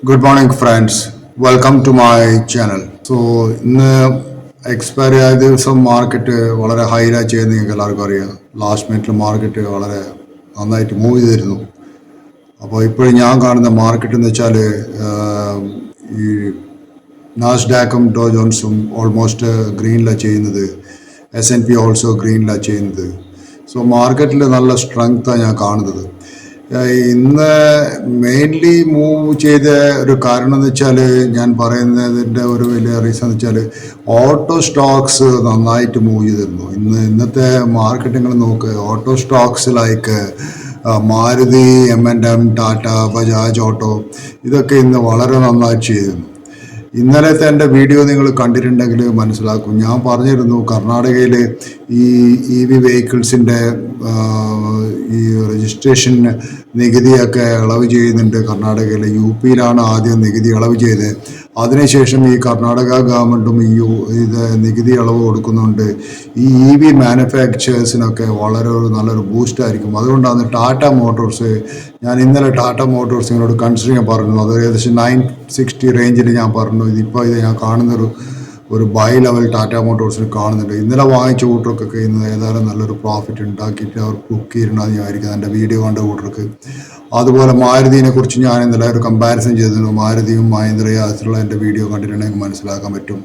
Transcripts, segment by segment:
Good morning, friends. Welcome to my channel. So, ഇന്ന് expiry ആയ ദിവസം മാർക്കറ്റ് വളരെ ഹൈലായി ചെയ്യുന്ന നിങ്ങൾക്ക് എല്ലാവർക്കും അറിയാം. ലാസ്റ്റ് മിനിറ്റിൽ മാർക്കറ്റ് വളരെ നന്നായിട്ട് മൂവ് ചെയ്തിരുന്നു. അപ്പോൾ ഇപ്പോഴും ഞാൻ കാണുന്ന മാർക്കറ്റ് എന്ന് വെച്ചാൽ ഈ നാസ്ഡാക്കും ഡോ ജോൺസും ഓൾമോസ്റ്റ് ഗ്രീനിലാണ് ചെയ്യുന്നത്. S&P ഓൾസോ ഗ്രീനിലാണ് ചെയ്യുന്നത്. സോ മാർക്കറ്റിൽ നല്ല സ്ട്രെങ്ത്താണ് ഞാൻ കാണുന്നത്. ഇന്ന് മെയിൻലി മൂവ് ചെയ്ത ഒരു കാരണം എന്ന് വെച്ചാൽ ഞാൻ പറയുന്നതിൻ്റെ ഒരു വലിയ റീസൺ എന്ന് വെച്ചാൽ ഓട്ടോ സ്റ്റോക്സ് നന്നായിട്ട് മൂവ് ചെയ്തിരുന്നു. ഇന്നത്തെ മാർക്കറ്റുകൾ നോക്ക്, auto stocks like Maruti, M&M, Tata, Bajaj auto ഇതൊക്കെ ഇന്ന് വളരെ നന്നായിട്ട് ചെയ്തിരുന്നു. ഇന്നലത്തെ എൻ്റെ വീഡിയോ നിങ്ങൾ കണ്ടിട്ടുണ്ടെങ്കിൽ മനസ്സിലാക്കും. ഞാൻ പറഞ്ഞിരുന്നു കർണാടകയിൽ ഈ EV വെഹിക്കിൾസിൻ്റെ ഈ രജിസ്ട്രേഷൻ നികുതിയൊക്കെ ഇളവ് ചെയ്യുന്നുണ്ട്. കർണാടകയിൽ UPയിലാണ് ആദ്യം നികുതി ഇളവ് ചെയ്തത്. അതിനുശേഷം ഈ കർണാടക ഗവൺമെൻറ്റും ഇത് നികുതി ഇളവ് കൊടുക്കുന്നുണ്ട്. ഈ EV മാനുഫാക്ചേഴ്സിനൊക്കെ വളരെ നല്ലൊരു ബൂസ്റ്റായിരിക്കും. അതുകൊണ്ടാണ് ടാറ്റ മോട്ടോഴ്സ്, ഞാൻ ഇന്നലെ ടാറ്റ മോട്ടോഴ്സ് നിങ്ങളോട് കൺസിഡർ ചെയ്യാൻ പറഞ്ഞു. അത് ഏകദേശം 960 റേഞ്ചിൽ ഞാൻ പറഞ്ഞു. ഇതിപ്പോൾ ഞാൻ കാണുന്നൊരു ബൈ ലെവൽ ടാറ്റ മോട്ടോഴ്സിൽ കാണുന്നുണ്ട്. ഇന്നലെ വാങ്ങിച്ച കൂട്ടർക്കൊക്കെ ഇന്ന് ഏതായാലും നല്ലൊരു പ്രോഫിറ്റ് ഉണ്ടാക്കിയിട്ട് അവർ ബുക്ക് ചെയ്തിട്ടുണ്ടെന്ന് വിചാരിക്കുന്നത് എൻ്റെ വീഡിയോ കണ്ട കൂട്ടർക്ക്. അതുപോലെ മാരുതിനെ കുറിച്ച് ഞാൻ ഇന്നലെ ഒരു കമ്പാരിസൺ ചെയ്തിരുന്നു. മാരുതിയും മഹീന്ദ്രയും അതിലുള്ള എൻ്റെ വീഡിയോ കണ്ടിട്ടുണ്ടെങ്കിൽ മനസ്സിലാക്കാൻ പറ്റും.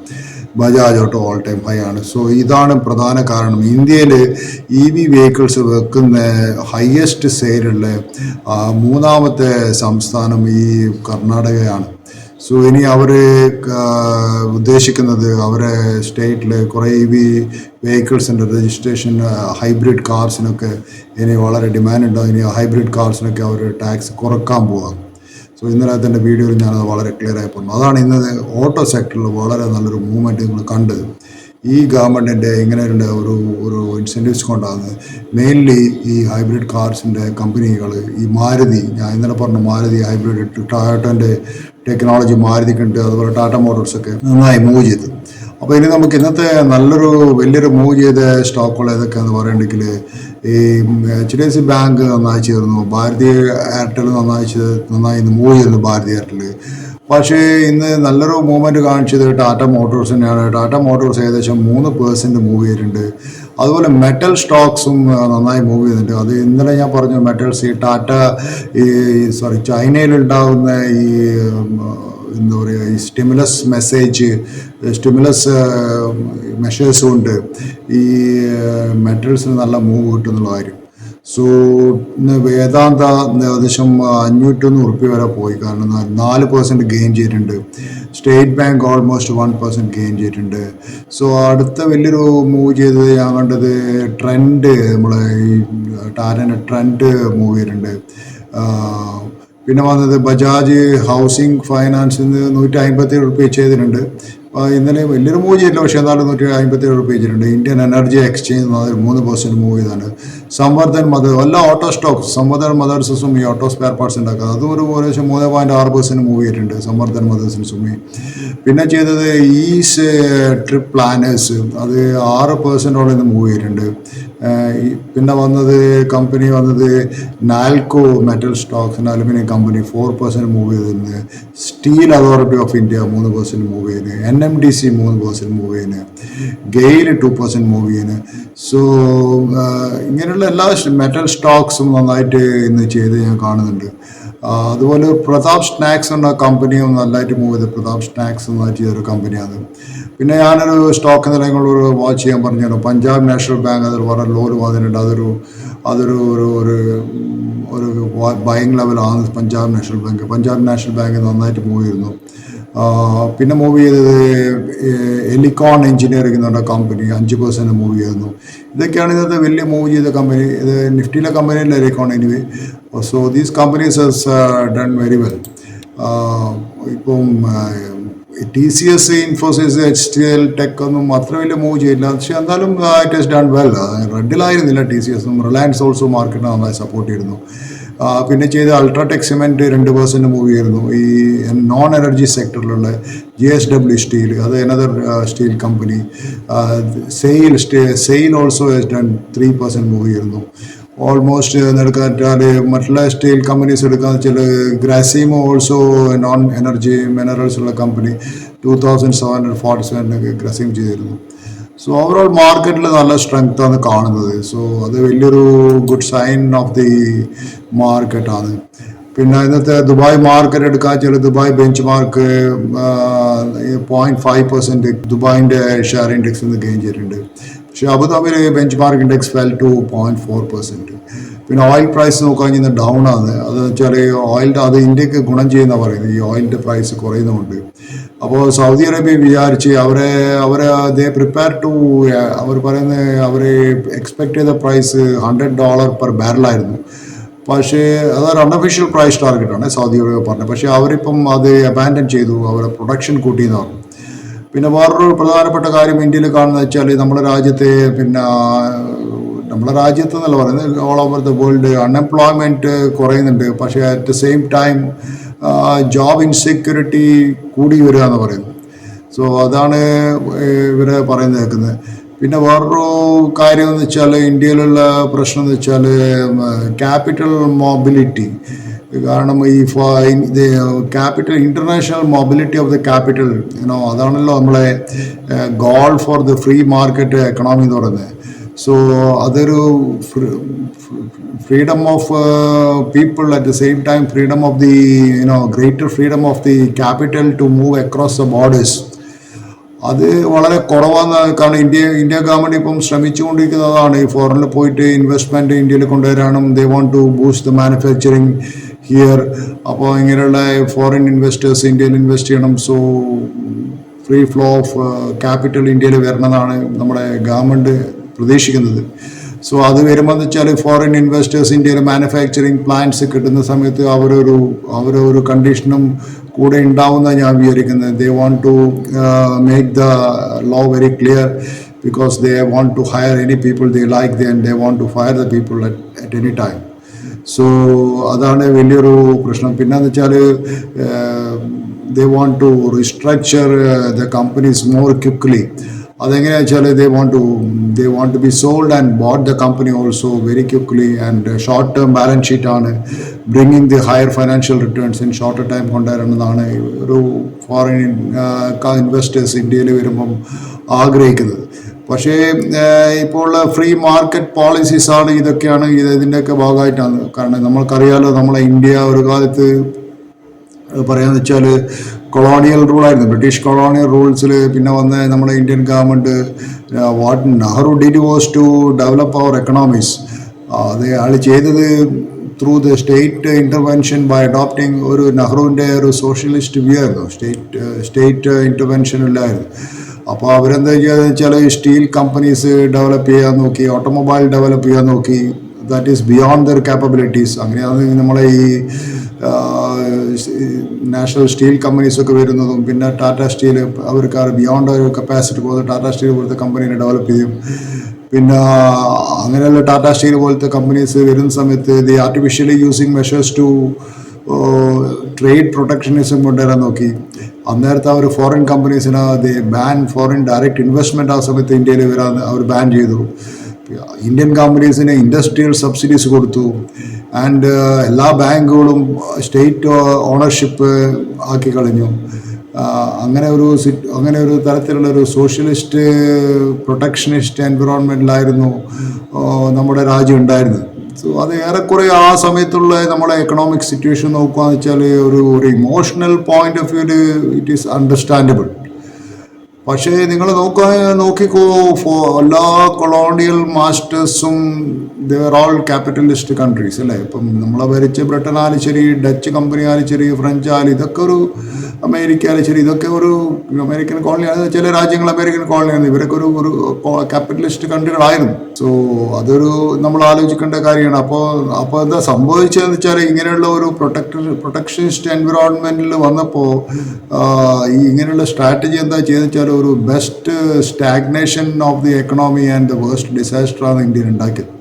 Bajaj auto all time high ആണ്. സോ ഇതാണ് പ്രധാന കാരണം. ഇന്ത്യയിൽ EV വെഹിക്കിൾസ് വെക്കുന്ന ഹയസ്റ്റ് സെയിലുള്ള മൂന്നാമത്തെ സംസ്ഥാനം ഈ കർണാടകയാണ്. സോ ഇനി അവർ ഉദ്ദേശിക്കുന്നത് അവരെ സ്റ്റേറ്റിൽ കുറേ EV വെഹിക്കിൾസിൻ്റെ രജിസ്ട്രേഷൻ ഹൈബ്രിഡ് കാർസിനൊക്കെ ഇനി വളരെ ഡിമാൻഡ് ഉണ്ടാകും. ഇനി ഹൈബ്രിഡ് കാർസിനൊക്കെ അവർ ടാക്സ് കുറക്കാൻ പോകാം. സോ ഇന്നലത്തെ എൻ്റെ വീഡിയോയിൽ ഞാനത് വളരെ ക്ലിയർ ആയി പറഞ്ഞു. അതാണ് ഇന്ന് ഓട്ടോ സെക്ടറിൽ വളരെ നല്ലൊരു മൂവ്മെൻറ്റ് നിങ്ങൾ കണ്ടത്. ഈ ഗവൺമെൻറ്റിൻ്റെ ഇങ്ങനെ ഒരു ഇൻസെൻറ്റീവ്സ് കൊണ്ടാണ് മെയിൻലി ഈ ഹൈബ്രിഡ് കാർസിൻ്റെ കമ്പനികൾ, ഈ മാരുതി, ഞാൻ ഇന്നലെ പറഞ്ഞ മാരുതി ഹൈബ്രിഡ്, ടൊയോട്ടൻ്റെ ടെക്നോളജി മാരുതിക്കുണ്ട്, അതുപോലെ ടാറ്റ മോട്ടോഴ്സൊക്കെ നന്നായി മൂവ് ചെയ്തു. അപ്പോൾ ഇനി നമുക്ക് ഇന്നത്തെ വലിയൊരു മൂവ് ചെയ്ത സ്റ്റോക്കുകൾ ഏതൊക്കെയാണെന്ന് പറയുകയാണെങ്കിൽ ഈ HDFC ബാങ്ക് നന്നായി ചേർന്നു, ഭാരതി എയർടെൽ നന്നായി ഇന്ന് മൂവ് ചെയ്തിരുന്നു ഭാരതി എയർടെൽ. പക്ഷേ ഇന്ന് നല്ലൊരു മൂവ്മെൻറ്റ് കാണിച്ചത് ടാറ്റ മോട്ടോഴ്സ് തന്നെയാണ്. ടാറ്റ മോട്ടോഴ്സ് ഏകദേശം 3% മൂവ് ചെയ്തിട്ടുണ്ട്. അതുപോലെ മെറ്റൽ സ്റ്റോക്സും നന്നായി മൂവ് ചെയ്യുന്നുണ്ട്. അത് ഇന്നലെ ഞാൻ പറഞ്ഞു, മെറ്റൽസ് ഈ ടാറ്റ ചൈനയിലുണ്ടാകുന്ന ഈ എന്താ പറയുക, ഈ സ്റ്റിമുലസ് മെഷേഴ്സ് കൊണ്ട് ഈ മെറ്റൽസിന് നല്ല മൂവ് കിട്ടുന്നുള്ള കാര്യം. സോ ഇന്ന് വേദാന്ത ഏകദേശം 501 റുപ്യ വരെ പോയി. കാരണം 4% ഗെയിൻ ചെയ്തിട്ടുണ്ട്. സ്റ്റേറ്റ് ബാങ്ക് ഓൾമോസ്റ്റ് 1% ഗെയിൻ ചെയ്തിട്ടുണ്ട്. സോ അടുത്ത വലിയൊരു മൂവ് ചെയ്തത് ഞാൻ കണ്ടത് ട്രെൻഡ്, നമ്മളെ ഈ ടാറ്റൻ്റെ ട്രെൻഡ് മൂവ് ചെയ്തിട്ടുണ്ട്. പിന്നെ വന്നത് ബജാജ് ഹൗസിംഗ് ഫൈനാൻസിൽ നിന്ന് 157 റുപ്യ ചെയ്തിട്ടുണ്ട്. ഇന്നലെ വലിയൊരു മൂവ് ചെയ്തില്ല, പക്ഷേ എന്നാലും 157 റുപ്യ ചെയ്തിട്ടുണ്ട്. ഇന്ത്യൻ എനർജി എക്സ്ചേഞ്ച് 3% മൂവ് ചെയ്താണ്. സംവർദ്ധൻ എല്ലാ ഓട്ടോ സ്റ്റോക്സ്, സംവർദ്ധൻ മദേഴ്സും ഈ ഓട്ടോ സ്പെയർ പാർട്സ് ഉണ്ടാക്കുക, അതും ഏകദേശം 3.6% മൂവ് ചെയ്തിട്ടുണ്ട് സംവർദ്ധൻ മദേഴ്സിന് സുമി. പിന്നെ ചെയ്തത് ഈസ് ട്രിപ്പ് പ്ലാനേഴ്സ്, അത് 6%ഓളം ഇന്ന് മൂവ് ചെയ്തിട്ടുണ്ട്. പിന്നെ കമ്പനി വന്നത് Nalco metal stocks, aluminium company 4% move ചെയ്തിരുന്നത്. Steel authority of India 3% move ചെയ്യുന്നത്. NMDC 3% മൂവ് ചെയ്യുന്നത്. ഗെയിൽ 2% മൂവ് ചെയ്യുന്നത്. സോ ഇങ്ങനെയുള്ള എല്ലാ മെറ്റൽ സ്റ്റോക്സും നന്നായിട്ട് ഇന്ന് ചെയ്ത് ഞാൻ കാണുന്നുണ്ട്. അതുപോലെ പ്രതാപ് സ്നാക്സ് എന്ന കമ്പനിയും നല്ലതായിട്ട് മൂവ് ചെയ്ത്. പ്രതാപ് സ്നാക്സ് നന്നായിട്ട് ചെയ്തൊരു കമ്പനിയാണ്. പിന്നെ ഞാനൊരു സ്റ്റോക്ക് നിലങ്ങളൊരു വാച്ച് ചെയ്യാൻ പറഞ്ഞു. പഞ്ചാബ് നാഷണൽ ബാങ്ക് അതിൽ വളരെ ലോല് വന്നിട്ടുണ്ട്. ഒരു ബൈങ് ലെവലാണ് പഞ്ചാബ് നാഷണൽ ബാങ്ക് നന്നായിട്ട് മൂവ് ചെയ്യുന്നു. പിന്നെ മൂവ് ചെയ്തത് എലിക്കോൺ എഞ്ചിനീയറിംഗ് എന്ന് പറഞ്ഞ കമ്പനി 5% മൂവ് ചെയ്യുന്നു. ഇതൊക്കെയാണ് ഇന്നത്തെ വലിയ മൂവ് ചെയ്ത കമ്പനി. ഇത് നിഫ്റ്റിയിലെ കമ്പനിയല്ല Elecon anyway. So these companies has done very well. ഇപ്പം TCS, ഇൻഫോസിസ്, HCL ടെക് ഒന്നും അത്ര വലിയ മൂവ് ചെയ്യില്ല, പക്ഷെ എന്നാലും ഇറ്റ് ഹസ് ഡൺ വെൽ. റെഡിലായിരുന്നില്ല TCS. റിലയൻസ് ഓൾസോ മാർക്കറ്റിനെ നന്നായി സപ്പോർട്ട് ചെയ്തിരുന്നു. പിന്നെ ചെയ്ത അൾട്രാടെക് സിമെൻറ്റ് 2% മൂവ് ചെയ്യുന്നു. ഈ നോൺ എനർജി സെക്ടറിലുള്ള JSW സ്റ്റീൽ, അത് another steel company. SAIL also has done 3% move ചെയ്യുന്നു. ഓൾമോസ്റ്റ് എടുക്കാൻ മറ്റുള്ള സ്റ്റീൽ കമ്പനീസ് എടുക്കാന്ന് വെച്ചാൽ ഗ്രാസിമോ ഓൾസോ നോൺ എനർജി മിനറൽസ് ഉള്ള കമ്പനി 2747 ഗ്രാസിം ചെയ്തിരുന്നു. സോ ഓവറോൾ മാർക്കറ്റിൽ നല്ല സ്ട്രെങ്ത് ആണ് കാണുന്നത്. സോ അത് വലിയൊരു ഗുഡ് സൈൻ ഓഫ് ദി മാർക്കറ്റാണ്. പിന്നെ ഇന്നത്തെ ദുബായ് മാർക്കറ്റ് എടുക്കാൻ വെച്ചാൽ ദുബായ് ബെഞ്ച് മാർക്ക് 0.5% ദുബായിൻ്റെ ഷെയർ ഇൻഡെക്സിൽ നിന്ന് ഗെയിൻ ചെയ്തിട്ടുണ്ട്. പക്ഷേ അബുദാബിയിൽ benchmark index fell to 0.4%. പിന്നെ ഓയിൽ പ്രൈസ് നോക്കുകയാണെങ്കിൽ ഡൗൺ ആണ്. അത് വെച്ചാൽ ഓയിലിൻ്റെ അത് ഇന്ത്യക്ക് ഗുണം ചെയ്യുന്ന പറയുന്നത്, ഈ ഓയിലിൻ്റെ പ്രൈസ് കുറയുന്നുണ്ട്. അപ്പോൾ സൗദി അറേബ്യ വിചാരിച്ച് ദേ പ്രിപ്പയർ ടു, അവർ പറയുന്നത് അവർ എക്സ്പെക്ട് ചെയ്ത പ്രൈസ് $100 പെർ ബാരലായിരുന്നു. പക്ഷേ അതൊരു അൺഒഫീഷ്യൽ പ്രൈസ് ടാർഗറ്റാണ് സൗദി അറേബ്യ പറഞ്ഞത്. പക്ഷേ അവരിപ്പം അത് അബാൻഡൻ ചെയ്തു, അവരെ പ്രൊഡക്ഷൻ കൂട്ടിയെന്ന് പറഞ്ഞു. പിന്നെ വേറൊരു പ്രധാനപ്പെട്ട കാര്യം ഇന്ത്യയിൽ കാണുന്നത് വെച്ചാൽ നമ്മുടെ രാജ്യത്ത് എന്നല്ല പറയുന്നത്, all over the world unemployment കുറയുന്നുണ്ട്. പക്ഷേ at the same time job insecurity കൂടി വരിക എന്ന് പറയുന്നു. സോ അതാണ് ഇവരെ പറയുന്നത് കേൾക്കുന്നത്. പിന്നെ വേറൊരു കാര്യം എന്ന് വെച്ചാൽ ഇന്ത്യയിലുള്ള പ്രശ്നം എന്ന് വെച്ചാൽ ക്യാപിറ്റൽ മൊബിലിറ്റി. കാരണം ഈ capital international mobility of the capital അതാണല്ലോ നമ്മളെ goal for the free market economy എന്ന് പറയുന്നത്. സോ അതൊരു freedom of people, at the same time freedom of the greater freedom of the capital to move across the borders. അത് വളരെ കുറവാണ്. കാരണം India government ഇപ്പം ശ്രമിച്ചുകൊണ്ടിരിക്കുന്നതാണ് ഈ ഫോറിനിൽ പോയിട്ട് ഇൻവെസ്റ്റ്മെൻറ്റ് ഇന്ത്യയിൽ കൊണ്ടുവരാനും. They want to boost the manufacturing here. അപ്പോൾ ഇങ്ങനെയുള്ള ഫോറിൻ ഇൻവെസ്റ്റേഴ്സ് ഇന്ത്യയിൽ ഇൻവെസ്റ്റ് ചെയ്യണം. So free flow of capital ഇന്ത്യയിൽ വരണമെന്നാണ് നമ്മുടെ ഗവൺമെൻറ് പ്രതീക്ഷിക്കുന്നത്. സോ അത് വരുമ്പോൾ എന്ന് വെച്ചാൽ ഫോറിൻ ഇൻവെസ്റ്റേഴ്സ് ഇന്ത്യയിൽ മാനുഫാക്ചറിങ് പ്ലാന്റ്സ് കിട്ടുന്ന സമയത്ത് അവരൊരു കണ്ടീഷനും കൂടെ ഉണ്ടാവുന്ന ഞാൻ വിചാരിക്കുന്നത്. They want to make the law very clear because they want to hire any people they like they and they want to fire the people at any time. So അതാണ് വലിയൊരു പ്രശ്നം. പിന്നെന്ന് വെച്ചാൽ they want to restructure the companies more quickly. അതെങ്ങനെയാണെന്ന് വെച്ചാൽ they want to be sold and bought the company also very quickly, and short term balance sheet ആണ് bringing the higher financial returns in shorter time കൊണ്ടുവരണമെന്നാണ് ഒരു foreign investors ഇന്ത്യയിൽ വരുമ്പം ആഗ്രഹിക്കുന്നത്. പക്ഷേ ഇപ്പോൾ free market policies ആണ് ഇതൊക്കെയാണ് ഇതിൻ്റെയൊക്കെ ഭാഗമായിട്ടാണ്. കാരണം നമ്മൾക്കറിയാലോ നമ്മളെ ഇന്ത്യ ഒരു കാലത്ത് പറയാന്ന് വെച്ചാൽ കൊളോണിയൽ റൂളായിരുന്നു, ബ്രിട്ടീഷ് കൊളോണിയൽ റൂൾസിൽ. പിന്നെ വന്ന് നമ്മുടെ Indian government what Nehru did was to develop our economies. അത് അയാൾ ചെയ്തത് through the state intervention by adopting ഒരു നെഹ്റുവിൻ്റെ ഒരു സോഷ്യലിസ്റ്റ് വ്യൂ ആയിരുന്നു. സ്റ്റേറ്റ് ഇൻ്റർവെൻഷൻ ഇല്ലായിരുന്നു. അപ്പോൾ അവരെന്താ ചെയ്തതെന്ന് വെച്ചാൽ സ്റ്റീൽ കമ്പനീസ് ഡെവലപ്പ് ചെയ്യാൻ നോക്കി, ഓട്ടോമൊബൈൽ ഡെവലപ്പ് ചെയ്യാൻ നോക്കി. That is beyond there capabilities. അങ്ങനെയാണ് നമ്മളെ ഈ നാഷണൽ സ്റ്റീൽ കമ്പനീസൊക്കെ വരുന്നതും. പിന്നെ ടാറ്റ സ്റ്റീൽ അവർക്ക് ബിയോണ്ട് ഒരു കപ്പാസിറ്റി പോകുന്നത് ടാറ്റ സ്റ്റീൽ പോലത്തെ കമ്പനീനെ ഡെവലപ്പ് ചെയ്യും. പിന്നെ അങ്ങനെയുള്ള ടാറ്റ സ്റ്റീൽ പോലത്തെ കമ്പനീസ് വരുന്ന സമയത്ത് they artificially using measures to trade protectionism കൊണ്ടുവരാൻ നോക്കി. അന്നേരത്തെ അവർ ഫോറിൻ കമ്പനീസിന് they ban foreign direct investment ആ സമയത്ത് ഇന്ത്യയിൽ വരാൻ അവർ ബാൻ ചെയ്തു. ഇന്ത്യൻ കമ്പനീസിന് ഇൻഡസ്ട്രിയൽ സബ്സിഡീസ് കൊടുത്തു. ആൻഡ് എല്ലാ ബാങ്കുകളും സ്റ്റേറ്റ് ഓണർഷിപ്പ് ആക്കി കളഞ്ഞു. അങ്ങനെ ഒരു തരത്തിലുള്ള ഒരു സോഷ്യലിസ്റ്റ് പ്രൊട്ടക്ഷനിസ്റ്റ് എൻവിറോൺമെൻറ്റിലായിരുന്നു നമ്മുടെ രാജ്യം ഉണ്ടായിരുന്നത്. സോ അത് ഏറെക്കുറെ ആ സമയത്തുള്ള നമ്മുടെ എക്കണോമിക് സിറ്റുവേഷൻ നോക്കുകയെന്ന് വെച്ചാൽ ഒരു ഇമോഷണൽ പോയിന്റ് ഓഫ് വ്യൂവിൽ ഇറ്റ് ഈസ് അണ്ടർസ്റ്റാൻഡബിൾ. പക്ഷേ നിങ്ങൾ നോക്കിക്കോ, എല്ലാ കൊളോണിയൽ മാസ്റ്റേഴ്സും ദർ ഓൾ ക്യാപിറ്റലിസ്റ്റ് കൺട്രീസ് അല്ലേ. ഇപ്പം നമ്മളെ ഭരിച്ച ബ്രിട്ടൻ ആയാലും ശരി, ഡച്ച് കമ്പനി ആയാലും ശരി, ഫ്രഞ്ച് ആയാലും, ഇതൊക്കെ ഒരു അമേരിക്ക ആയാലും ശരി, ഇതൊക്കെ ഒരു അമേരിക്കൻ കോളനിയാണ്. ചില രാജ്യങ്ങൾ അമേരിക്കൻ കോളനിയാണ്. ഇവരൊക്കെ ഒരു ക്യാപിറ്റലിസ്റ്റ് കൺട്രികളായിരുന്നു. സോ അതൊരു നമ്മൾ ആലോചിക്കേണ്ട കാര്യമാണ്. അപ്പോൾ എന്താ സംഭവിച്ചതെന്ന് വെച്ചാൽ ഇങ്ങനെയുള്ള ഒരു പ്രൊട്ടക്ഷനിസ്റ്റ് എൻവിറോൺമെൻറ്റിൽ വന്നപ്പോൾ ഇങ്ങനെയുള്ള സ്ട്രാറ്റജി എന്താ ചെയ്തെന്ന് വെച്ചാൽ ഒരു best stagnation of the economy and the waste ഡിസാസ്റ്ററാണ് ഇന്ത്യയിൽ ഉണ്ടാക്കിയത്.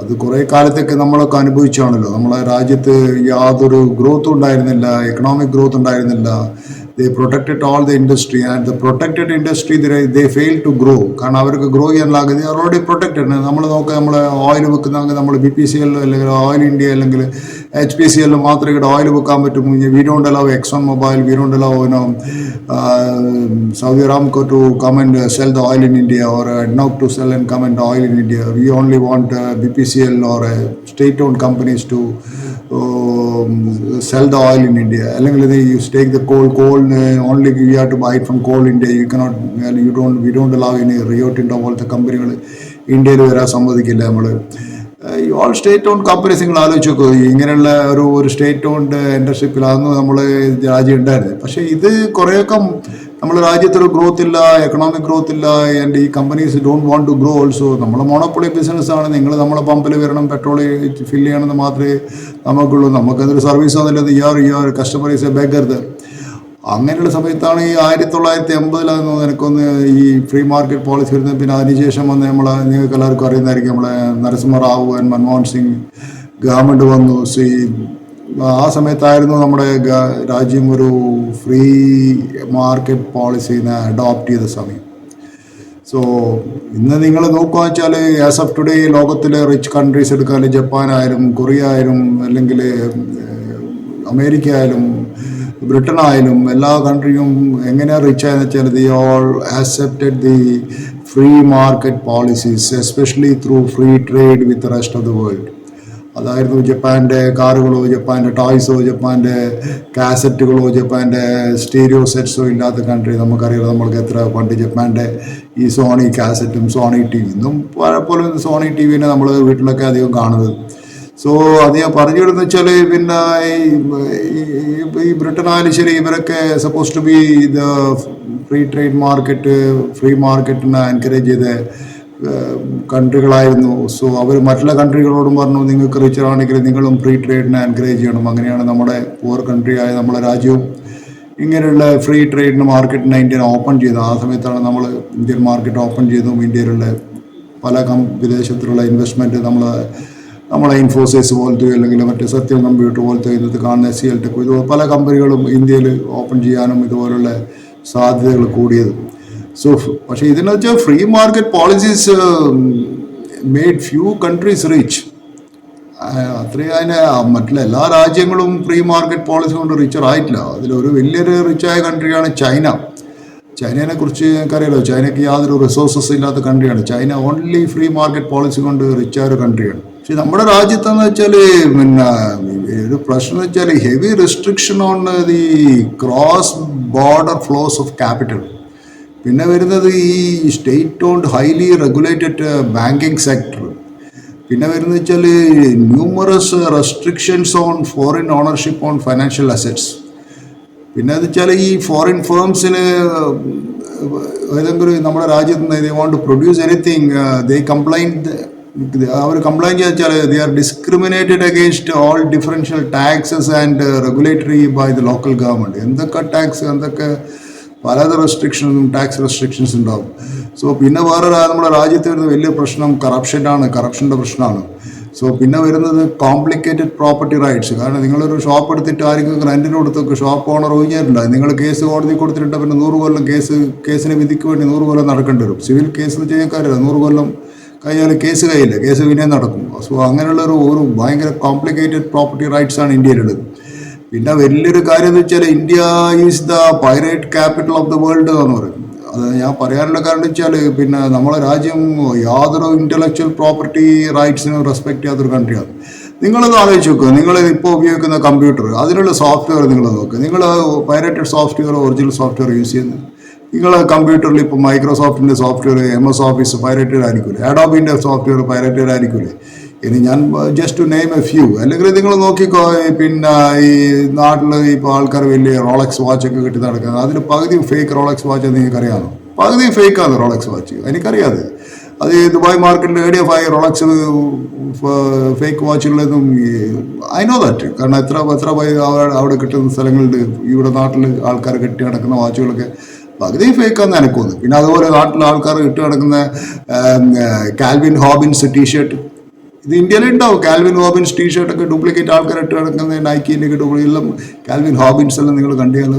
അത് കുറേ കാലത്തേക്ക് നമ്മളൊക്കെ അനുഭവിച്ചാണല്ലോ. നമ്മളെ രാജ്യത്ത് യാതൊരു ഗ്രോത്തും ഉണ്ടായിരുന്നില്ല, എക്കണോമിക് ഗ്രോത്ത് ഉണ്ടായിരുന്നില്ല. they protected all the industry, and the protected industry they failed to grow. കാരണം അവർക്ക് ഗ്രോ ചെയ്യാനുള്ള they are already protected. നമ്മൾ നോക്കുക, നമ്മൾ ഓയിൽ വെക്കുന്നെങ്കിൽ നമ്മൾ BPCL അല്ലെങ്കിൽ ഓയിൽ ഇന്ത്യ അല്ലെങ്കിൽ HPCL മാത്രമേ ഇവിടെ ഓയിൽ വെക്കാൻ പറ്റും. We don't allow Exxon Mobil, we don't allow Saudi Aramco to come and sell the oil in India, or ADNOC to sell and come and oil in India. We only want BPCL or state-owned companies to sell the oil in India. അല്ലെങ്കിൽ you take the coal only you have to buy it from Coal India. You cannot, we don't allow any Rio Tinto പോലത്തെ കമ്പനികൾ ഇന്ത്യയിൽ വരാൻ സമ്മതിക്കില്ല. നമ്മൾ all state on companies നിങ്ങൾ ആലോചിച്ച് നോക്കുക, ഇങ്ങനെയുള്ള ഒരു സ്റ്റേറ്റ് ഓൺഡ് എൻ്റർഷിപ്പിലാണെന്ന് നമ്മൾ രാജ്യം ഉണ്ടായിരുന്നത്. പക്ഷേ ഇത് കുറേയൊക്കെ നമ്മുടെ രാജ്യത്തൊരു ഗ്രോത്ത് ഇല്ല, എക്കണോമിക് ഗ്രോത്ത് ഇല്ല, ആൻഡ് ഈ companies don't want to grow also. നമ്മൾ മോണോപ്പൊളി ബിസിനസ്സാണ്. നിങ്ങൾ നമ്മളെ പമ്പിൽ വരണം, പെട്രോൾ ഫില്ല് ചെയ്യണമെന്ന് മാത്രമേ നമുക്കുള്ളൂ. നമുക്കതൊരു സർവീസ് ഒന്നുമില്ല. Your customer is A beggar. അങ്ങനെയുള്ള സമയത്താണ് ഈ 1980 എനിക്കൊന്ന് ഈ ഫ്രീ മാർക്കറ്റ് പോളിസി വരുന്നത്. പിന്നെ അതിനുശേഷം വന്ന് നിങ്ങൾക്ക് എല്ലാവർക്കും അറിയുന്നതായിരിക്കും, നമ്മളെ നരസിംഹറാവു ആൻഡ് മൻമോഹൻ സിംഗ് ഗവൺമെൻറ് വന്നു. ആ സമയത്തായിരുന്നു നമ്മുടെ രാജ്യം ഒരു ഫ്രീ മാർക്കറ്റ് പോളിസിനെ അഡോപ്റ്റ് ചെയ്ത സമയം. സോ ഇന്ന് നിങ്ങൾ നോക്കുക വെച്ചാൽ ആസ് ഓഫ് ടുഡേ ലോകത്തിലെ റിച്ച് കൺട്രീസ് എടുക്കാൻ, ജപ്പാനായാലും കൊറിയ ആയാലും അല്ലെങ്കിൽ അമേരിക്ക ആയാലും ബ്രിട്ടൻ ആയാലും എല്ലാ കൺട്രിയും എങ്ങനെയാണ് റിച്ച് ആയെന്ന് വെച്ചാൽ the all accepted the free market policies, especially through free trade with rest of the world. അതായിരുന്നു ജപ്പാൻ്റെ കാറുകളോ, ജപ്പാൻ്റെ ടോയ്സോ, ജപ്പാൻ്റെ കാസറ്റുകളോ, ജപ്പാൻ്റെ സ്റ്റീരിയോ സെറ്റ്സോ ഇല്ലാത്ത കൺട്രി നമുക്കറിയാം. നമ്മൾക്ക് എത്ര പണ്ട് ജപ്പാൻ്റെ ഈ സോണി കാസറ്റും സോണി ടി വി ഇന്നും പലപ്പോഴും സോണി ടി വിനെ നമ്മൾ വീട്ടിലൊക്കെ അധികം കാണുന്നത്. സോ അത് ഞാൻ പറഞ്ഞു വിടുന്ന വെച്ചാൽ പിന്നെ ഈ ബ്രിട്ടൻ ആയാലും ശരി, ഇവരൊക്കെ suppose to be the free trade market, free മാർക്കറ്റിനെ എൻകറേജ് ചെയ്ത കൺട്രികളായിരുന്നു. സോ അവർ മറ്റുള്ള കൺട്രികളോടും പറഞ്ഞു, നിങ്ങൾക്ക് റിച്ചറാണെങ്കിൽ നിങ്ങളും ഫ്രീ ട്രേഡിനെ എൻകറേജ് ചെയ്യണം. അങ്ങനെയാണ് നമ്മുടെ പുവർ കൺട്രിയായ നമ്മുടെ രാജ്യവും ഇങ്ങനെയുള്ള ഫ്രീ ട്രേഡിന് മാർക്കറ്റിനെ ഇന്ത്യൻ ഓപ്പൺ ചെയ്തത്. ആ സമയത്താണ് നമ്മൾ ഇന്ത്യൻ മാർക്കറ്റ് ഓപ്പൺ ചെയ്തതും ഇന്ത്യയിലുള്ള പല വിദേശത്തിലുള്ള ഇൻവെസ്റ്റ്മെൻറ്റ് നമ്മളെ ഇൻഫോസിസ് പോലത്തെ അല്ലെങ്കിൽ മറ്റേ സത്യം കമ്പ്യൂട്ടർ പോലത്തെ ഇന്നത്തെ കാണുന്ന SCL ടെക്, ഇതുപോലെ പല കമ്പനികളും ഇന്ത്യയിൽ ഓപ്പൺ ചെയ്യാനും ഇതുപോലുള്ള സാധ്യതകൾ കൂടിയത്. സോ പക്ഷേ ഇതിനെന്ന് വെച്ചാൽ free market policies made few countries rich. അത്രയും അതിനെ മറ്റുള്ള എല്ലാ രാജ്യങ്ങളും ഫ്രീ മാർക്കറ്റ് പോളിസി കൊണ്ട് റിച്ചറായിട്ടില്ല. അതിലൊരു വലിയൊരു റിച്ചായ കൺട്രിയാണ് ചൈന. ചൈനയെ കുറിച്ച് എനിക്കറിയാലോ, ചൈനയ്ക്ക് യാതൊരു റിസോഴ്സസ് ഇല്ലാത്ത കൺട്രിയാണ് China. Only free market policy കൊണ്ട് റിച്ചായ ഒരു കൺട്രിയാണ്. പക്ഷെ നമ്മുടെ രാജ്യത്തെന്ന് വെച്ചാൽ പിന്നെ ഒരു പ്രശ്നം എന്ന് വെച്ചാൽ heavy restriction on the cross border flows of capital. പിന്നെ വരുന്നത് ഈ state owned highly regulated banking sector. പിന്നെ വരുന്നത് വെച്ചാൽ numerous restrictions on foreign ownership on financial assets. പിന്നെ എന്ന് വെച്ചാൽ ഈ ഫോറിൻ ഫേംസിന് ഏതെങ്കിലും നമ്മുടെ രാജ്യത്ത് നിന്ന് they want to produce anything, they complaint, അവർ കംപ്ലൈൻറ്റ് വെച്ചാൽ they are discriminated against all differential taxes and regulatory by the local government. എന്തൊക്കെ ടാക്സ്, എന്തൊക്കെ പലത റെസ്ട്രിക്ഷൻസും ടാക്സ് റെസ്ട്രിക്ഷൻസ് ഉണ്ടാവും. സോ പിന്നെ വേറെ നമ്മുടെ രാജ്യത്ത് വരുന്ന വലിയ പ്രശ്നം കറപ്ഷൻ്റെ പ്രശ്നമാണ്. സോ പിന്നെ വരുന്നത് കോംപ്ലിക്കേറ്റഡ് പ്രോപ്പർട്ടി റൈറ്റ്സ്. കാരണം നിങ്ങളൊരു ഷോപ്പ് എടുത്തിട്ട് ആരെങ്കിലും റെൻറ്റിന് കൊടുത്തൊക്കെ ഷോപ്പ് ഓണർ ഒഴിഞ്ഞിട്ടുണ്ടായി, നിങ്ങൾ കേസ് കോടതി കൊടുത്തിട്ട് പിന്നെ 100 കൊല്ലം കേസിന് വിധിക്ക് വേണ്ടി 100 കൊല്ലം നടക്കേണ്ടി വരും. സിവിൽ കേസ് ചെയ്യാൻ കാര്യമില്ല, 100 കൊല്ലം കഴിയാൽ കേസ് പിന്നെ നടക്കും. സോ അങ്ങനെയുള്ള ഒരു ഭയങ്കര കോംപ്ലിക്കേറ്റഡ് പ്രോപ്പർട്ടി റൈറ്റ്സ് ആണ് ഇന്ത്യയിലുള്ളത്. പിന്നെ വലിയൊരു കാര്യം എന്ന് വെച്ചാൽ India is the pyrite capital of the world എന്ന് പറയും. അത് ഞാൻ പറയാനുള്ള കാരണം വെച്ചാൽ പിന്നെ നമ്മളെ രാജ്യം യാതൊരു ഇൻ്റലക്ച്വൽ പ്രോപ്പർട്ടി റൈറ്റ്സിനും റെസ്പെക്ട് ചെയ്യാത്തൊരു കൺട്രിയാണ്. നിങ്ങളത് ആലോചിച്ച് നോക്കുക, നിങ്ങൾ ഇപ്പോൾ ഉപയോഗിക്കുന്ന കമ്പ്യൂട്ടർ, അതിനുള്ള സോഫ്റ്റ്വെയർ നിങ്ങൾ നോക്കുക. നിങ്ങൾ pirated software original software use ചെയ്യുന്നത്. നിങ്ങൾ കമ്പ്യൂട്ടറിൽ ഇപ്പോൾ മൈക്രോസോഫ്റ്റിൻ്റെ സോഫ്റ്റ്വെയർ MS ഓഫീസ് പൈറേറ്റഡ് ആയിരിക്കില്ലേ, അഡോബിൻ്റെ സോഫ്റ്റ്വെയർ പൈറേറ്റഡ് ആയിരിക്കില്ലേ. ഇനി ഞാൻ just to name a few. അല്ലെങ്കിൽ നിങ്ങൾ നോക്കിക്കോ, പിന്നെ ഈ നാട്ടിൽ ഇപ്പോൾ ആൾക്കാർ വലിയ റോളക്സ് വാച്ചൊക്കെ കിട്ടി നടക്കുന്നത്, അതിൽ പകുതി ഫേക്ക് റോളക്സ് വാച്ച് നിങ്ങൾക്കറിയാമോ? പകുതി ഫേക്കാണ് റോളക്സ് വാച്ച്, എനിക്കറിയാതെ. അത് ദുബായ് മാർക്കറ്റിൽ ADFI റോളക്സ് ഫേക്ക് വാച്ചുകളൊന്നും ഐ നോ ദാറ്റ്. കാരണം എത്ര അവിടെ കിട്ടുന്ന സ്ഥലങ്ങളുണ്ട്. ഇവിടെ നാട്ടിൽ ആൾക്കാർ കെട്ടി നടക്കുന്ന വാച്ചുകളൊക്കെ പകുതി ഫേക്കാന്ന് എനിക്ക് തോന്നുന്നു. പിന്നെ അതുപോലെ നാട്ടിലെ ആൾക്കാർ ഇട്ട് നടക്കുന്ന കാൽവിൻ ഹോബിൻസ് ടീഷർട്ട്, ഇത് ഇന്ത്യയിലുണ്ടാവും. കാൽവിൻ ഹോബിൻസ് ടീഷർട്ടൊക്കെ ഡ്യൂപ്ലിക്കേറ്റ് ആൾക്കാർ ഇട്ട് കിടക്കുന്ന നൈക്കിൻ്റെ ഒക്കെ ഡ്യൂപ്ലിക്കേറ്റ് എല്ലാം കാൽവിൻ ഹോബിൻസ് എല്ലാം നിങ്ങൾ കണ്ടിയാൽ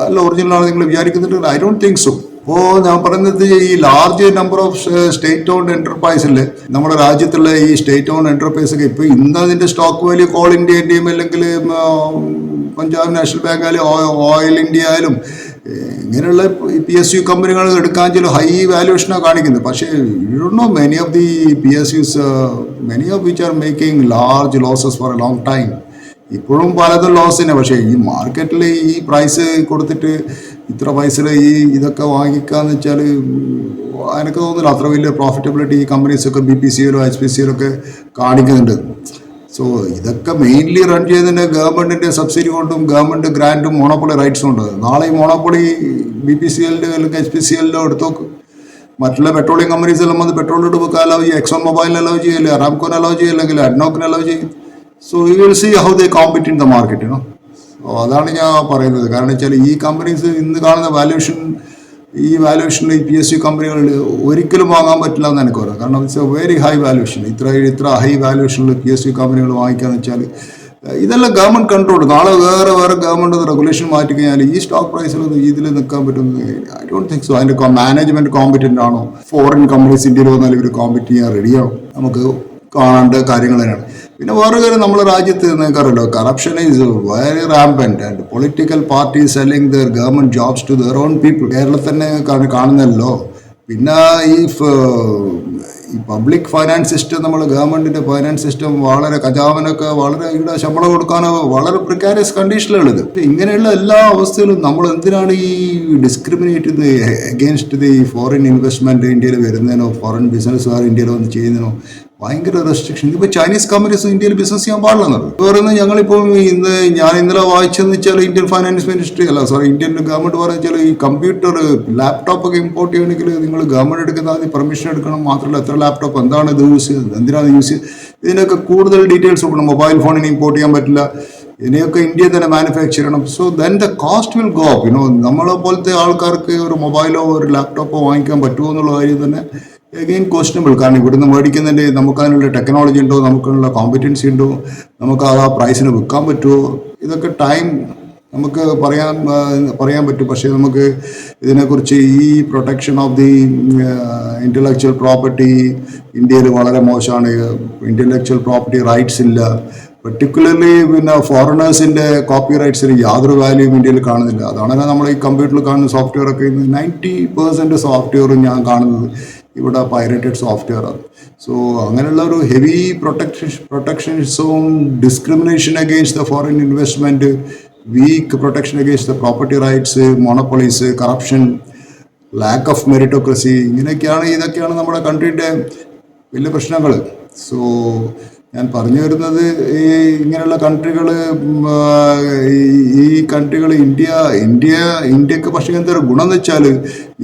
അല്ല ഒറിജിനലാണ് നിങ്ങൾ വിചാരിക്കുന്നുണ്ട്. I don't think so. അപ്പോൾ ഞാൻ പറയുന്നത് ഈ large number of state owned എന്റർപ്രൈസിൽ നമ്മുടെ രാജ്യത്തുള്ള ഈ സ്റ്റേറ്റ് ഓൺഡ് എന്റർപ്രൈസ് ഒക്കെ ഇപ്പോൾ ഇന്ന് അതിൻ്റെ സ്റ്റോക്ക് വാല്യൂ കോൾ ഇന്ത്യൻ്റെയും അല്ലെങ്കിൽ പഞ്ചാബ് നാഷണൽ ബാങ്ക് ആയാലും ഓയിൽ ഇന്ത്യ ആയാലും ഇങ്ങനെയുള്ള PSU കമ്പനികൾ എടുക്കാൻ ചില ഹൈ വാല്യൂഷനാണ് കാണിക്കുന്നത്. പക്ഷേ many of the PSUs many of which are making large losses for a long time. ഇപ്പോഴും പലതും ലോസ് തന്നെ. പക്ഷേ ഈ മാർക്കറ്റിൽ ഈ പ്രൈസ് കൊടുത്തിട്ട് ഇത്ര പൈസയിൽ ഇതൊക്കെ വാങ്ങിക്കാന്ന് വെച്ചാൽ എനിക്ക് തോന്നുന്നില്ല അത്ര വലിയ പ്രോഫിറ്റബിലിറ്റി ഈ കമ്പനീസൊക്കെ BPCL HPCL ഒക്കെ കാണിക്കുന്നുണ്ട്. സോ ഇതൊക്കെ മെയിൻലി റൺ ചെയ്യുന്നതിൻ്റെ ഗവൺമെൻറ്റിൻ്റെ സബ്സിഡി കൊണ്ടും ഗവൺമെൻറ് ഗ്രാൻറ്റും മോണോപ്പൊളി റൈറ്റ്സും ഉണ്ട്. നാളെ ഈ മോണോപ്പൊളി BPCL അല്ലെങ്കിൽ HPCL എടുത്തു മറ്റുള്ള പെട്രോളിയം കമ്പനീസ് എല്ലാം വന്ന് പെട്രോൾ എടുക്കുക അലോ ചെയ്യും. എക്സോൺ മൊബൈലിന് അലോ ചെയ്യില്ല, അറാംകോന് അലോ ചെയ്യില്ല, അല്ലെങ്കിൽ അഡ്നോക്കിന് അലോ ചെയ്യും. So you will see how they compete in the market. So അതാണ് ഞാൻ പറയുന്നത്. കാരണം വെച്ചാൽ ഈ കമ്പനീസ് ഇന്ന് കാണുന്ന ഈ വാല്യൂഷനിൽ PSU കമ്പനികളിൽ ഒരിക്കലും വാങ്ങാൻ പറ്റില്ല എന്ന് എനിക്ക് പറയാം. കാരണം it's A very high valuation. ഇത്ര ഹൈ വാല്യൂഷനിൽ PSU കമ്പനികൾ വാങ്ങിക്കാന്ന് വെച്ചാൽ ഇതെല്ലാം ഗവൺമെൻറ് കൺട്രോൾ. നാളെ വേറെ ഗവൺമെൻറ് റെഗുലേഷൻ മാറ്റി കഴിഞ്ഞാൽ ഈ സ്റ്റോക്ക് പ്രൈസിലൊന്നും ഇതിൽ നിൽക്കാൻ പറ്റുന്നത് ഐ ഡോണ്ട് തിങ്ക് സോ. അതിൻ്റെ മാനേജ്മെൻറ്റ് കോമ്പറ്റൻ്റ് ആണോ? ഫോറിൻ കമ്പനീസ് ഇന്ത്യയിൽ വന്നാൽ ഇവർ കോമ്പറ്റ് ചെയ്യാൻ റെഡിയാണോ? നമുക്ക് കാണേണ്ട കാര്യങ്ങൾ തന്നെയാണ്. പിന്നെ വേറെ കാര്യം നമ്മുടെ രാജ്യത്ത് നിങ്ങൾക്കറിയല്ലോ, corruption is very rampant and political parties selling their government jobs to their own people. കേരളത്തിൽ തന്നെ കാണുന്നല്ലോ. പിന്നെ ഈ പബ്ലിക് ഫൈനാൻസ് സിസ്റ്റം, നമ്മുടെ ഗവൺമെന്റിന്റെ ഫൈനാൻസ് സിസ്റ്റം വളരെ ഖജാവനൊക്കെ വളരെ ഇവിടെ ശമ്പളം കൊടുക്കാനോ വളരെ പ്രിക്കാരിയസ് കണ്ടീഷനിലുള്ളത്. ഇങ്ങനെയുള്ള എല്ലാ അവസ്ഥയിലും നമ്മൾ എന്തിനാണ് ഈ ഡിസ്ക്രിമിനേറ്റ് ചെയ്യുന്നത് അഗേൻസ്റ്റ് ദി ഫോറിൻ ഇൻവെസ്റ്റ്മെന്റ് ഇന്ത്യയിൽ വരുന്നതിനോ ഫോറിൻ ബിസിനസ്സുകാർ ഇന്ത്യയിൽ വന്ന് ചെയ്യുന്നതിനോ ഭയങ്കര റെസ്ട്രിക്ഷൻ. ഇപ്പോൾ ചൈനീസ് കമ്പനീസ് ഇന്ത്യയിൽ ബിസിനസ് ചെയ്യാൻ പാടില്ലെന്നത് പറയുന്നത്. ഞങ്ങളിപ്പോൾ ഞാൻ ഇന്നലെ വായിച്ചെന്ന് വെച്ചാൽ Indian finance ministry Indian government പറഞ്ഞാൽ ഈ കമ്പ്യൂട്ടർ ലാപ്ടോപ്പ് ഒക്കെ ഇമ്പോർട്ട് ചെയ്യണമെങ്കിൽ നിങ്ങൾ ഗവൺമെന്റ് എടുക്കുന്ന ആദ്യം പെർമിഷൻ എടുക്കണം. മാത്രമല്ല എത്ര ലാപ്ടോപ്പ്, എന്താണ് ഇത് യൂസ് ചെയ്യുന്നത്, എന്തിനാണ് യൂസ് ചെയ്യുന്നത്, ഇതിനൊക്കെ കൂടുതൽ ഡീറ്റെയിൽസ് കൊടുക്കണം. മൊബൈൽ ഫോണിന് ഇമ്പോർട്ട് ചെയ്യാൻ പറ്റില്ല. ഇതിനെയൊക്കെ ഇന്ത്യയിൽ തന്നെ മാനുഫാക്ചർ ചെയ്യണം. So then the cost will go up. നമ്മളെ പോലത്തെ ആൾക്കാർക്ക് ഒരു മൊബൈലോ ഒരു ലാപ്ടോപ്പോ വാങ്ങിക്കാൻ പറ്റുമോ എന്നുള്ള കാര്യം തന്നെ അഗെയിൻ ക്വസ്റ്റനബിൾ. കാരണം ഇവിടുന്ന് മേടിക്കുന്നതിൻ്റെ നമുക്ക് അതിനുള്ള ടെക്നോളജി ഉണ്ടോ, നമുക്കുള്ള കോമ്പറ്റൻസി ഉണ്ടോ, നമുക്ക് ആ പ്രൈസിന് വിൽക്കാൻ പറ്റുമോ, ഇതൊക്കെ ടൈം നമുക്ക് പറയാൻ പറ്റും. പക്ഷേ നമുക്ക് ഇതിനെക്കുറിച്ച് ഈ protection of the intellectual property ഇന്ത്യയിൽ വളരെ മോശമാണ്. ഇൻ്റലക്ച്വൽ പ്രോപ്പർട്ടി റൈറ്റ്സ് ഇല്ല. പെർട്ടിക്കുലർലി പിന്നെ ഫോറിനേഴ്സിൻ്റെ കോപ്പി റൈറ്റ്സിന് യാതൊരു വാല്യൂവും ഇന്ത്യയിൽ കാണുന്നില്ല. അതാണ് നമ്മൾ ഈ കമ്പ്യൂട്ടറിൽ കാണുന്ന സോഫ്റ്റ്വെയർ ഒക്കെ 90% സോഫ്റ്റ്വെയറും ഞാൻ കാണുന്നത് ഇവിടെ പൈറേറ്റഡ് സോഫ്റ്റ്വെയർ ആണ്. സോ അങ്ങനെയുള്ള ഒരു ഹെവി പ്രൊട്ടക്ഷനിസവും discrimination against the foreign investment, weak protection against the property rights, monopolies, corruption, lack of meritocracy, ഇതൊക്കെയാണ് നമ്മുടെ കൺട്രീൻ്റെ വലിയ പ്രശ്നങ്ങൾ. സോ ഞാൻ പറഞ്ഞു വരുന്നത് ഇങ്ങനെയുള്ള കൺട്രികൾ ഈ കൺട്രികൾ ഇന്ത്യക്ക് പക്ഷേ എന്തൊരു ഗുണം എന്ന് വെച്ചാൽ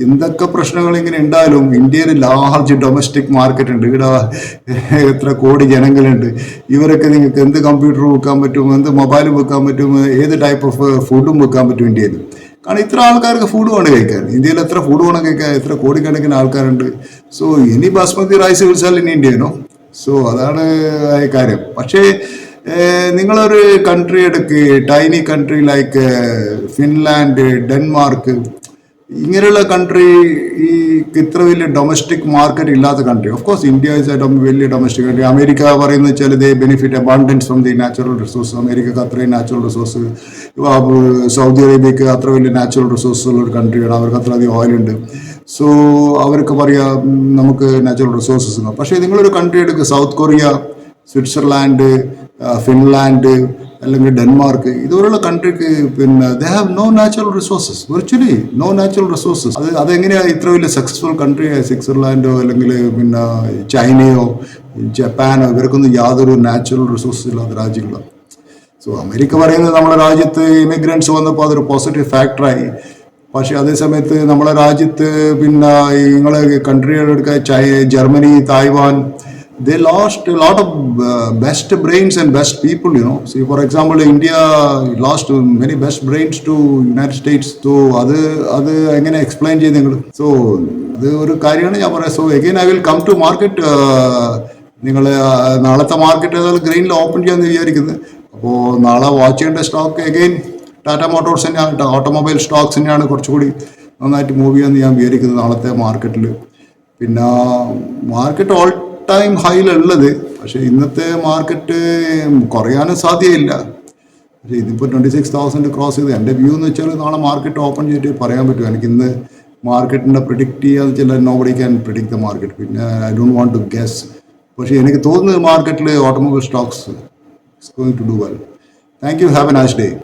എന്തൊക്കെ പ്രശ്നങ്ങൾ ഇങ്ങനെ ഉണ്ടായാലും ഇന്ത്യയിൽ ലാർജ് ഡൊമസ്റ്റിക് മാർക്കറ്റ് ഉണ്ട്. ഇവിടെ എത്ര കോടി ജനങ്ങളുണ്ട്. ഇവരൊക്കെ നിങ്ങൾക്ക് എന്ത് കമ്പ്യൂട്ടർ വെക്കാൻ പറ്റും, എന്ത് മൊബൈലും വെക്കാൻ പറ്റും, ഏത് ടൈപ്പ് ഓഫ് ഫുഡും വെക്കാൻ പറ്റും ഇന്ത്യയിൽ. കാരണം ഇത്ര ആൾക്കാർക്ക് ഫുഡ് വേണം കഴിക്കാൻ. ഇന്ത്യയിൽ എത്ര ഫുഡ് വേണം കഴിക്കാൻ, എത്ര കോടിക്കണക്കിന് ആൾക്കാരുണ്ട്. സോ ഇനി ബാസ്മതി റൈസ് വിൽച്ചാൽ ഇനി ഇന്ത്യനോ. സോ അതാണ് കാര്യം. പക്ഷേ നിങ്ങളൊരു കൺട്രി എടുക്ക്, tiny country like Finland, Denmark, ഇങ്ങനെയുള്ള കൺട്രി ഈ ഇത്ര വലിയ ഡൊമസ്റ്റിക് മാർക്കറ്റ് ഇല്ലാത്ത country. Of course India is a വലിയ ഡൊമസ്റ്റിക് കൺട്രി. അമേരിക്ക പറയുന്നത് വെച്ചാൽ they benefit abundance from the natural resource. അമേരിക്കക്ക് അത്രയും നാച്ചുറൽ റിസോഴ്സ്. സൗദി അറേബ്യക്ക് അത്ര വലിയ നാച്ചുറൽ റിസോഴ്സ് ഉള്ള ഒരു കൺട്രിയാണ്. അവർക്ക് അത്രയധികം ഓയിലുണ്ട്. സോ അവർക്ക് പറയാം നമുക്ക് നാച്ചുറൽ റിസോഴ്സസ് ഉണ്ട്. പക്ഷേ നിങ്ങളൊരു കൺട്രി എടുക്കുക, സൗത്ത് കൊറിയ, സ്വിറ്റ്സർലാൻഡ്, ഫിൻലാൻഡ് അല്ലെങ്കിൽ ഡെൻമാർക്ക്, ഇതുപോലുള്ള കൺട്രിക്ക് പിന്നെ they have no natural resources, virtually no natural resources. അതെങ്ങനെയാണ് ഇത്ര വലിയ സക്സസ്ഫുൾ കൺട്രി സ്വിറ്റ്സർലാൻഡോ അല്ലെങ്കിൽ പിന്നെ ചൈനയോ ജപ്പാനോ, ഇവർക്കൊന്നും യാതൊരു നാച്ചുറൽ റിസോഴ്സസ് ഇല്ലാത്ത രാജ്യങ്ങളാണ്. സോ അമേരിക്ക പറയുന്നത് നമ്മുടെ രാജ്യത്ത് ഇമിഗ്രൻസ് വന്നപ്പോൾ അതൊരു പോസിറ്റീവ് ഫാക്ടറായി. പക്ഷേ അതേസമയത്ത് നമ്മളെ രാജ്യത്ത് പിന്നെ നിങ്ങളെ കൺട്രികളെടുക്കുക Germany, Taiwan, they lost a lot of best brains and best people, See, for example, India lost many best brains to United States. So അത് എങ്ങനെ എക്സ്പ്ലെയിൻ ചെയ്ത് നിങ്ങൾ? സോ അത് ഒരു കാര്യമാണ് ഞാൻ പറയാം. So again I will come to market. നിങ്ങൾ നാളത്തെ മാർക്കറ്റ് ഏതായാലും ഗ്രീനിൽ ഓപ്പൺ ചെയ്യാമെന്ന് വിചാരിക്കുന്നത്. അപ്പോൾ നാളെ വാച്ച് ചെയ്യേണ്ട സ്റ്റോക്ക് അഗെയിൻ ടാറ്റ മോട്ടോഴ്സ് തന്നെയാണ്, ഓട്ടോമൊബൈൽ സ്റ്റോക്സ് തന്നെയാണ് കുറച്ചുകൂടി നന്നായിട്ട് മൂവ് ചെയ്യാമെന്ന് ഞാൻ വിചാരിക്കുന്നത് നാളത്തെ മാർക്കറ്റിൽ. പിന്നെ മാർക്കറ്റ് ഓൾ ടൈം ഹൈയിലുള്ളത്, പക്ഷേ ഇന്നത്തെ മാർക്കറ്റ് കുറയാനും സാധ്യതയില്ല. പക്ഷേ ഇതിപ്പോൾ 26,000 ക്രോസ് ചെയ്ത് എൻ്റെ വ്യൂ എന്ന് വെച്ചാൽ നാളെ മാർക്കറ്റ് ഓപ്പൺ ചെയ്തിട്ട് പറയാൻ പറ്റും. എനിക്കിന്ന് മാർക്കറ്റിനെ പ്രിഡിക്റ്റ് ചെയ്യാന്ന് വെച്ചാൽ nobody can predict the market. പിന്നെ I don't want to guess. പക്ഷേ എനിക്ക് തോന്നുന്നത് മാർക്കറ്റിൽ automobile stocks is going to do well. Thank you. Have a nice day.